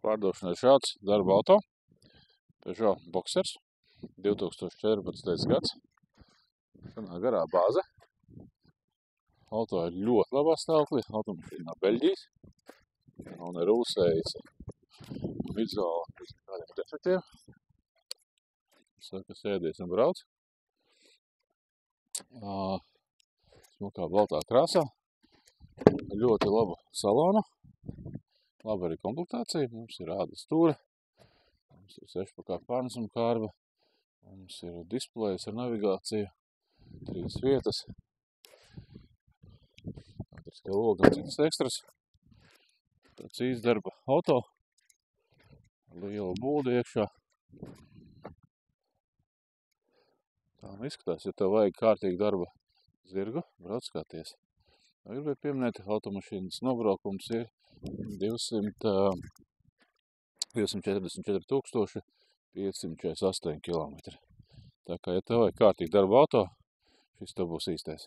Pārdošanai šāds darba auto, Peugeot Boxers, 2014. gads. Šanā garā bāze. Auto ir ļoti labā stāvoklī, automašīna no Beļģijas. Un ir uzsējis vizuāli bez kādiem defektiem. Saka, sēdies un brauc. Smukā baltā krāsā. Ļoti laba salona. Laba arī komplektācija. Mums ir ādas stūre. Mums ir 6 pārnesuma kārba. Mums ir displejs ar navigāciju. 3 vietas. Elektriskā loga un citas ekstras. Tāds īsts darba auto. Liela būda iekšā. Tā izskatās, ja tev vajag kārtīgi darba zirgu, brauc skaties. Gribēju pieminēt, automašīnas nobraukums ir 244 548 km. Tā kā, ja tev vajag kārtīgi darba auto, šis tev būs īstais.